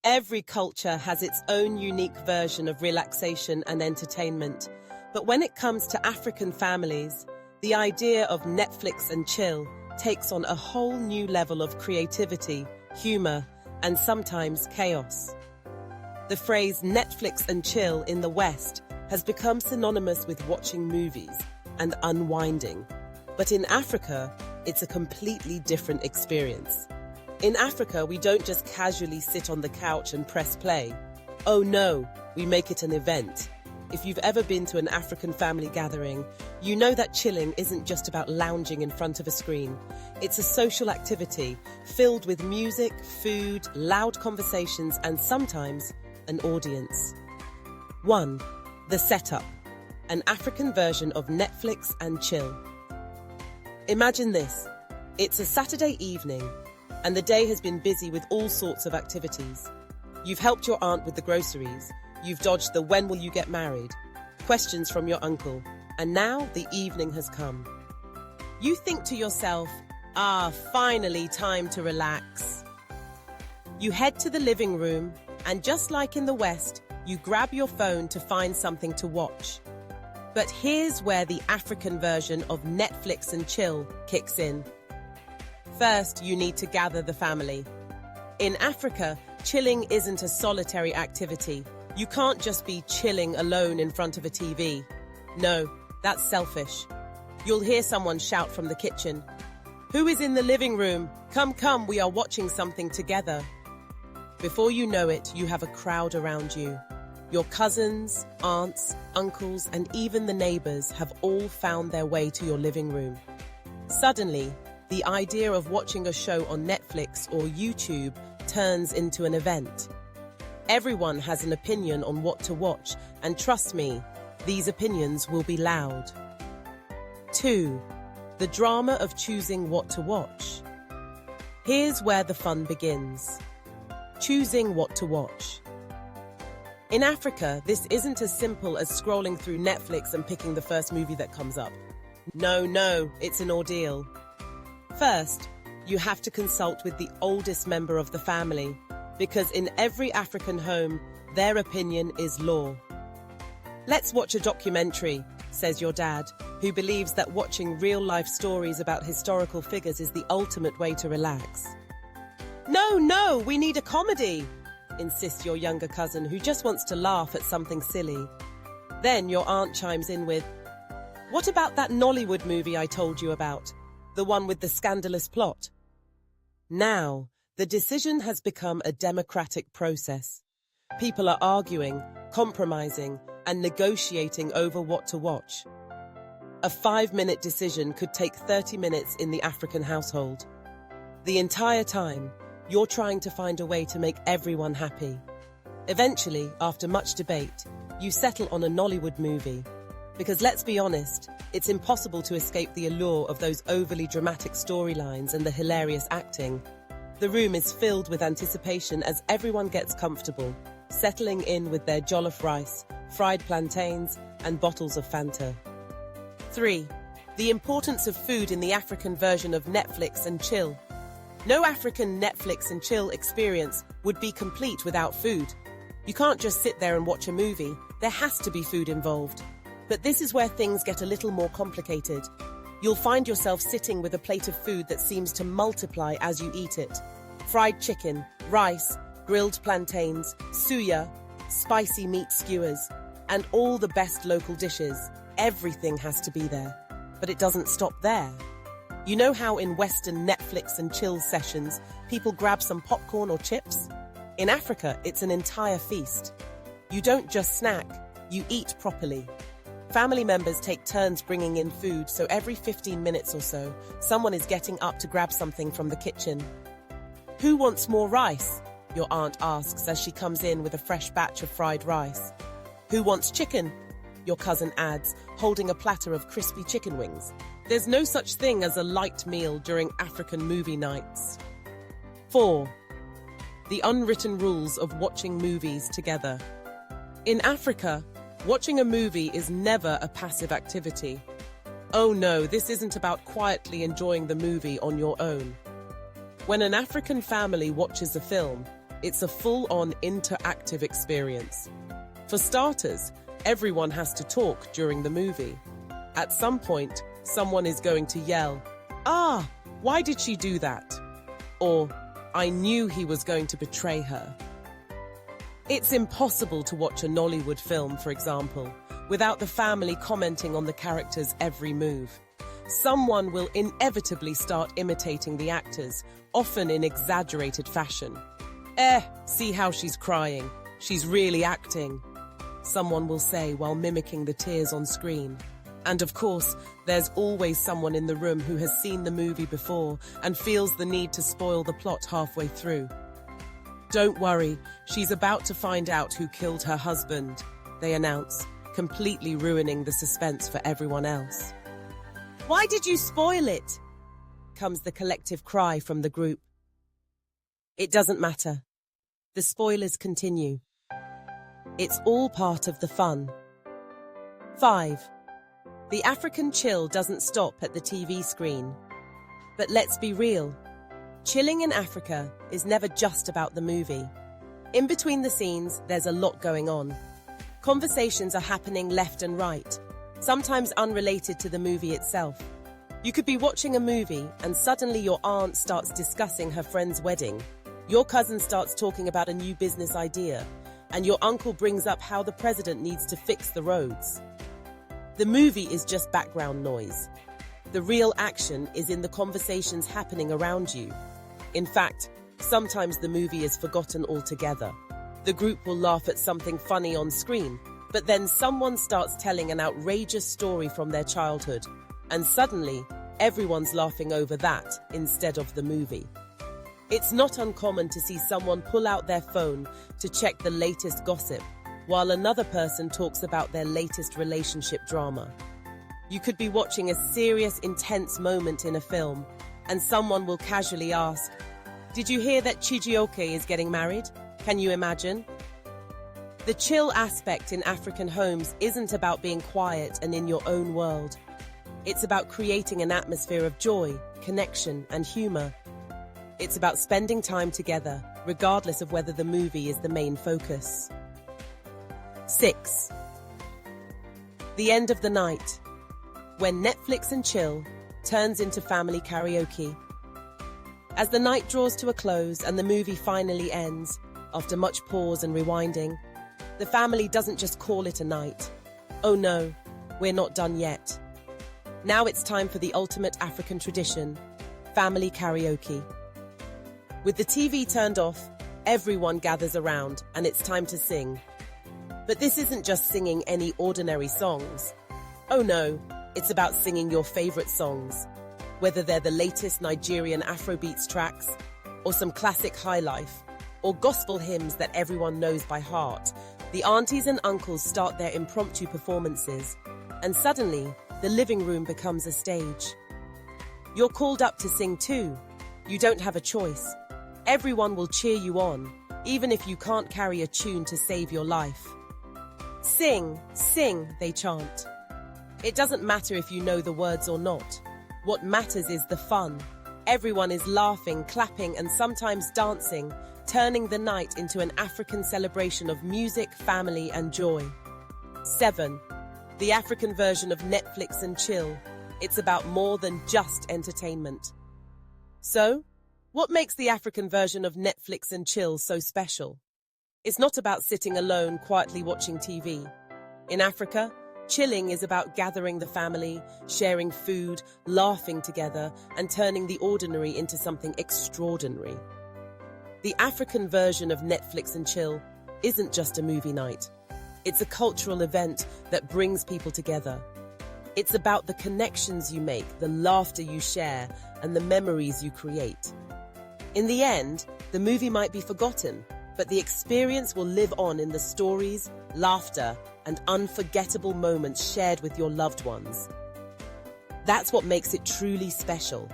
Every culture has its own unique version of relaxation and entertainment, but when it comes to African families, the idea of Netflix and chill takes on a whole new level of creativity, humor, and sometimes chaos. The phrase Netflix and chill in the West has become synonymous with watching movies and unwinding, but in Africa, it's a completely different experience. In Africa, we don't just casually sit on the couch and press play. Oh no, we make it an event. If you've ever been to an African family gathering, you know that chilling isn't just about lounging in front of a screen. It's a social activity filled with music, food, loud conversations, and sometimes an audience. 1. The setup, an African version of Netflix and chill. Imagine this. It's a Saturday evening, and the day has been busy with all sorts of activities. You've helped your aunt with the groceries, you've dodged the when will you get married, questions from your uncle, and now the evening has come. You think to yourself, finally time to relax. You head to the living room, and just like in the West, you grab your phone to find something to watch. But here's where the African version of Netflix and chill kicks in. First, you need to gather the family. In Africa, chilling isn't a solitary activity. You can't just be chilling alone in front of a TV. No, that's selfish. You'll hear someone shout from the kitchen, "Who is in the living room? Come, we are watching something together." Before you know it, you have a crowd around you. Your cousins, aunts, uncles, and even the neighbors have all found their way to your living room. Suddenly, the idea of watching a show on Netflix or YouTube turns into an event. Everyone has an opinion on what to watch, and trust me, these opinions will be loud. 2. The drama of choosing what to watch. Here's where the fun begins. Choosing what to watch. In Africa, this isn't as simple as scrolling through Netflix and picking the first movie that comes up. No, it's an ordeal. First, you have to consult with the oldest member of the family, because in every African home, their opinion is law. "Let's watch a documentary," says your dad, who believes that watching real-life stories about historical figures is the ultimate way to relax. No, we need a comedy," insists your younger cousin, who just wants to laugh at something silly. Then your aunt chimes in with, "What about that Nollywood movie I told you about? The one with the scandalous plot?" Now, the decision has become a democratic process. People are arguing, compromising, and negotiating over what to watch. A 5-minute decision could take 30 minutes in the African household. The entire time, you're trying to find a way to make everyone happy. Eventually, after much debate, you settle on a Nollywood movie. Because let's be honest, it's impossible to escape the allure of those overly dramatic storylines and the hilarious acting. The room is filled with anticipation as everyone gets comfortable, settling in with their jollof rice, fried plantains, and bottles of Fanta. 3. The importance of food in the African version of Netflix and chill. No African Netflix and chill experience would be complete without food. You can't just sit there and watch a movie. There has to be food involved. But this is where things get a little more complicated. You'll find yourself sitting with a plate of food that seems to multiply as you eat it. Fried chicken, rice, grilled plantains, suya, spicy meat skewers, and all the best local dishes. Everything has to be there. But it doesn't stop there. You know how in Western Netflix and chill sessions, people grab some popcorn or chips? In Africa, it's an entire feast. You don't just snack, you eat properly. Family members take turns bringing in food, so every 15 minutes or so, someone is getting up to grab something from the kitchen. "Who wants more rice?" your aunt asks as she comes in with a fresh batch of fried rice. "Who wants chicken?" your cousin adds, holding a platter of crispy chicken wings. There's no such thing as a light meal during African movie nights. 4. The unwritten rules of watching movies together. In Africa, watching a movie is never a passive activity. Oh no, this isn't about quietly enjoying the movie on your own. When an African family watches a film, It's a full-on interactive experience. For starters, everyone has to talk during the movie. At some point, someone is going to yell, "Ah, why did she do that?" Or, "I knew he was going to betray her." It's impossible to watch a Nollywood film, for example, without the family commenting on the character's every move. Someone will inevitably start imitating the actors, often in exaggerated fashion. See how she's crying. She's really acting," someone will say while mimicking the tears on screen. And of course, there's always someone in the room who has seen the movie before and feels the need to spoil the plot halfway through. "Don't worry, she's about to find out who killed her husband," they announce, completely ruining the suspense for everyone else. "Why did you spoil it?" comes the collective cry from the group. It doesn't matter. The spoilers continue. It's all part of the fun. 5. The African chill doesn't stop at the TV screen. But let's be real. Chilling in Africa is never just about the movie. In between the scenes, there's a lot going on. Conversations are happening left and right, sometimes unrelated to the movie itself. You could be watching a movie and suddenly your aunt starts discussing her friend's wedding. Your cousin starts talking about a new business idea, and your uncle brings up how the president needs to fix the roads. The movie is just background noise. The real action is in the conversations happening around you. In fact, sometimes the movie is forgotten altogether. The group will laugh at something funny on screen, but then someone starts telling an outrageous story from their childhood, and suddenly, everyone's laughing over that instead of the movie. It's not uncommon to see someone pull out their phone to check the latest gossip, while another person talks about their latest relationship drama. You could be watching a serious, intense moment in a film, and someone will casually ask, "Did you hear that Chijioke is getting married? Can you imagine?" The chill aspect in African homes isn't about being quiet and in your own world. It's about creating an atmosphere of joy, connection, and humor. It's about spending time together, regardless of whether the movie is the main focus. 6. The end of the night. When Netflix and chill turns into family karaoke. As the night draws to a close and the movie finally ends, after much pause and rewinding, the family doesn't just call it a night. Oh no, we're not done yet. Now it's time for the ultimate African tradition, family karaoke. With the TV turned off, everyone gathers around and it's time to sing. But this isn't just singing any ordinary songs. Oh no, it's about singing your favorite songs, whether they're the latest Nigerian Afrobeats tracks, or some classic high life, or gospel hymns that everyone knows by heart. The aunties and uncles start their impromptu performances, and suddenly, the living room becomes a stage. You're called up to sing too. You don't have a choice. Everyone will cheer you on, even if you can't carry a tune to save your life. Sing, sing, they chant. It doesn't matter if you know the words or not. What matters is the fun. Everyone is laughing, clapping, and sometimes dancing, turning the night into an African celebration of music, family, and joy. 7. The African version of Netflix and chill. It's about more than just entertainment. So, what makes the African version of Netflix and chill so special? It's not about sitting alone, quietly watching TV. In Africa, chilling is about gathering the family, sharing food, laughing together, and turning the ordinary into something extraordinary. The African version of Netflix and chill isn't just a movie night. It's a cultural event that brings people together. It's about the connections you make, the laughter you share, and the memories you create. In the end, the movie might be forgotten, but the experience will live on in the stories, laughter, and unforgettable moments shared with your loved ones. That's what makes it truly special.